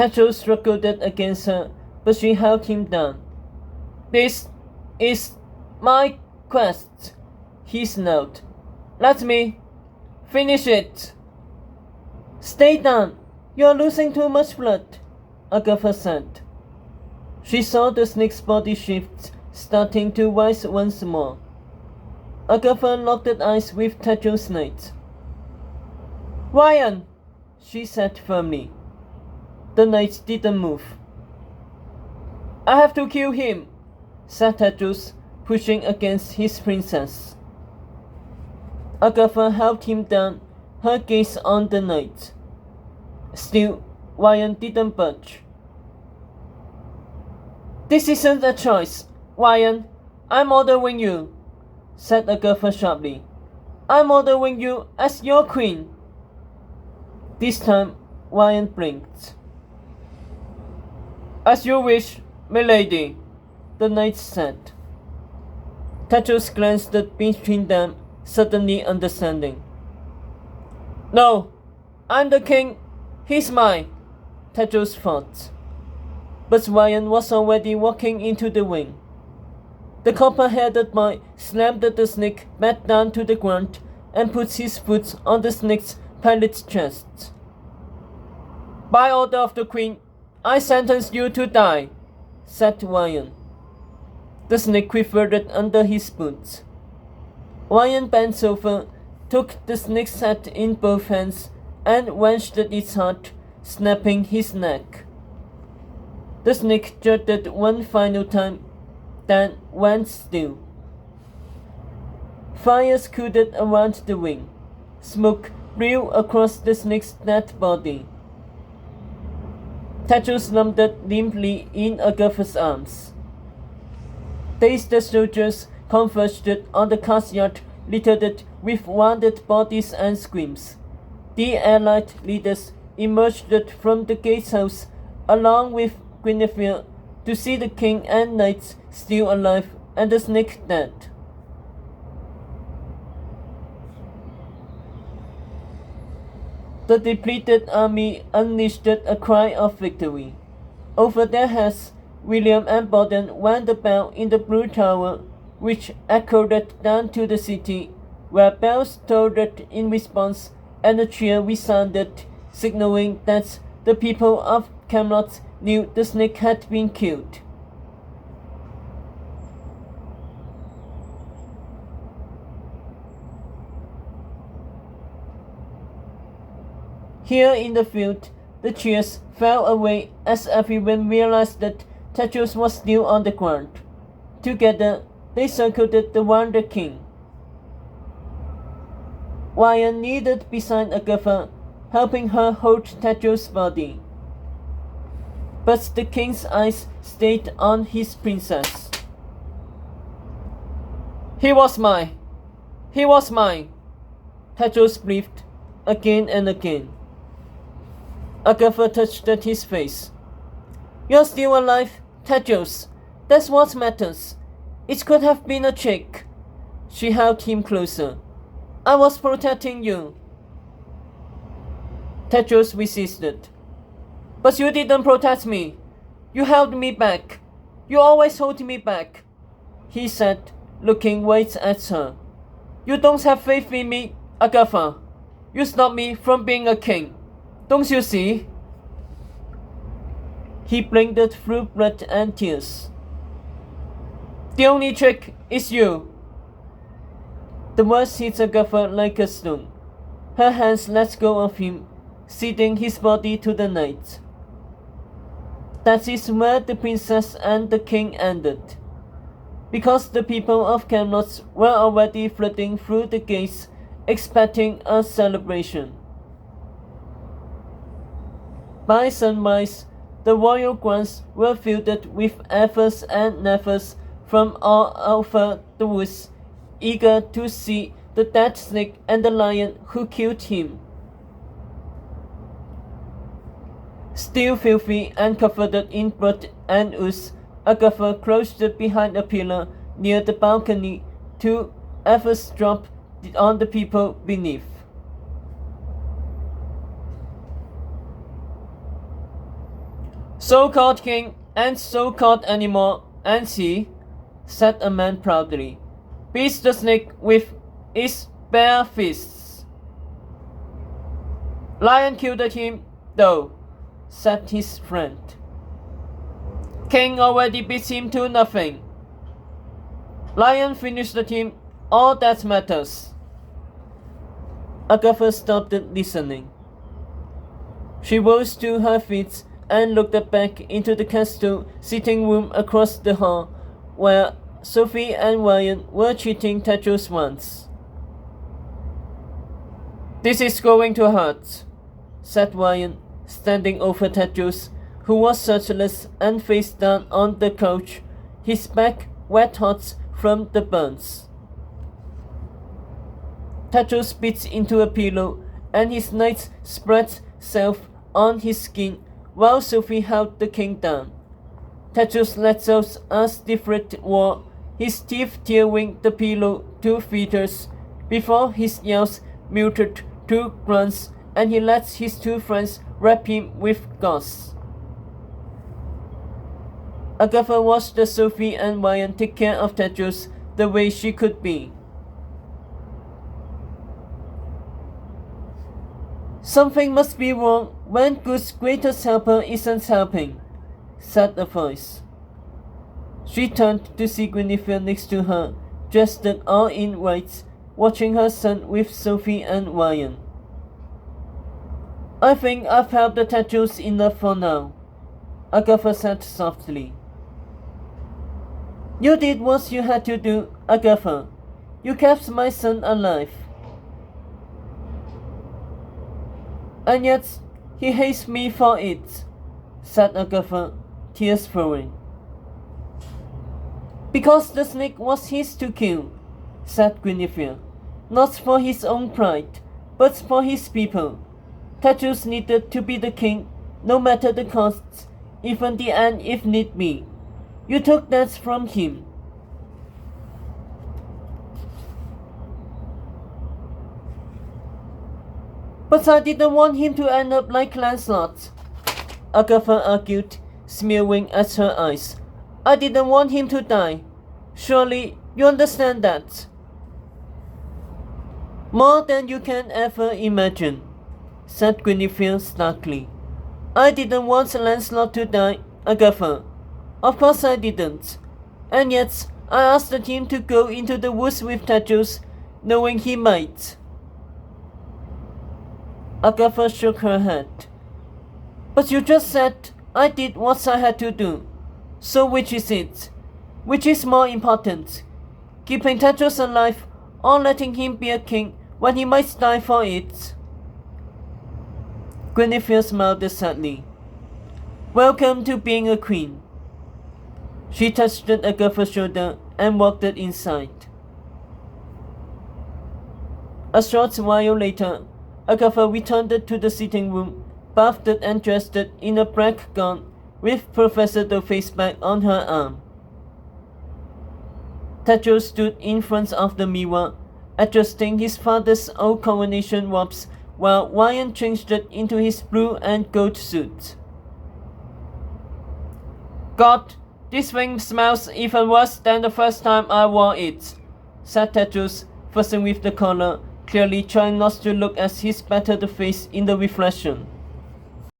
Techo struggled against her, but she held him down. "This is my quest," he snarled. "Let me finish it." "Stay down. You are losing too much blood," Agatha said. She saw the snake's body shift, starting to rise once more. Agatha locked eyes with Techo's knight. "Ryan," she said firmly. The knight didn't move. "I have to kill him," said Tedros, pushing against his princess. Agatha held him down, her gaze on the knight. Still, Ryan didn't budge. "This isn't a choice, Ryan. I'm ordering you," said Agatha sharply. "I'm ordering you as your queen." This time, Ryan blinked. "As you wish, milady," the knight said. Tedros glanced between them, suddenly understanding. "No, I'm the king. He's mine," Tedros thought. But Ryan was already walking into the ring. The copper-headed boy slammed the snake back down to the ground and put his foot on the snake's pallid chest. "By order of the queen, I sentence you to die," said Ryan. The snake quivered under his boots. Ryan bent over, took the snake's head in both hands, and wrenched its heart, snapping his neck. The snake jerked one final time, then went still. Fire scooted around the ring. Smoke blew across the snake's dead body. Tedros landed limply in Agatha's arms. Dazed soldiers converged on the courtyard littered with wounded bodies and screams. The allied leaders emerged from the gatehouse along with Guinevere to see the king and knights still alive and the snake dead. The depleted army unleashed a cry of victory. Over their heads, William and Borden rang the bell in the Blue Tower, which echoed down to the city, where bells tolled in response and a cheer resounded, signaling that the people of Camelot knew the snake had been killed. Here in the field, the cheers fell away as everyone realized that Tedros was still on the ground. Together, they circled around the king. Ryan kneeled beside Agatha, helping her hold Tedros' body. But the king's eyes stayed on his princess. "He was mine! He was mine!" Tedros breathed again and again. Agatha touched his face. "You're still alive, Tedros. That's what matters. It could have been a trick." She held him closer. "I was protecting you." Tedros resisted. "But you didn't protect me. You held me back. You always hold me back," he said, looking right at her. "You don't have faith in me, Agatha. You stopped me from being a king. Don't you see?" He blinked through blood and tears. "The only trick is you." The words hit Agatha like a stone. Her hands let go of him, ceding his body to the knight. That is where the princess and the king ended. Because the people of Camelot were already flooding through the gates, expecting a celebration. By sunrise, the royal grounds were filled with elves and nymphs from all over the woods, eager to see the dead snake and the lion who killed him. Still filthy and covered in blood and ooze, Agatha crouched behind a pillar near the balcony. Two elves dropped on the people beneath. So-called king and so-called animal, and he, said a man proudly, beats the snake with its bare fists. Lion killed him, though, said his friend. King already beats him to nothing. Lion finished him, all that matters. Agatha stopped listening. She rose to her feet and looked back into the castle sitting room across the hall, where Sophie and Ryan were treating Tetros once. This is going to hurt, said Ryan, standing over Tetros, who was shirtless and face down on the couch, his back wet hot from the burns. Tetros bit into a pillow, and his knife spread self on his skin while Sophie held the king down. Tetros let out a stifled roar, his teeth tearing the pillow to feathers, before his yells muted to grunts, and he let his two friends wrap him with gauze. Agatha watched Sophie and Ryan take care of Tetros the way she could be. Something must be wrong when Good's greatest helper isn't helping, said a voice. She turned to see Guinevere next to her, dressed all in white, watching her son with Sophie and Ryan. I think I've helped the Tetros enough for now, Agatha said softly. You did what you had to do, Agatha. You kept my son alive. And yet he hates me for it, said Agatha, tears flowing. Because the snake was his to kill, said Guinevere, not for his own pride, but for his people. Tetros needed to be the king, no matter the cost, even the end if need be. You took that from him. But I didn't want him to end up like Lancelot, Agatha argued, smearing at her eyes. I didn't want him to die. Surely you understand that. More than you can ever imagine, said Guinevere starkly. I didn't want Lancelot to die, Agatha. Of course I didn't. And yet I asked him to go into the woods with Tetros, knowing he might. Agatha shook her head. But you just said I did what I had to do. So which is it? Which is more important? Keeping Tetros alive or letting him be a king when he might die for it? Guinevere smiled sadly. Welcome to being a queen. She touched Agatha's shoulder and walked inside. A short while later, Agatha returned to the sitting room, bathed and dressed in a black gown, with Professor Dollface back on her arm. Tetros stood in front of the mirror, adjusting his father's old coronation robes, while Ryan changed into his blue and gold suit. God, this thing smells even worse than the first time I wore it, said Tetros, fussing with the collar, clearly trying not to look at his battered face in the reflection.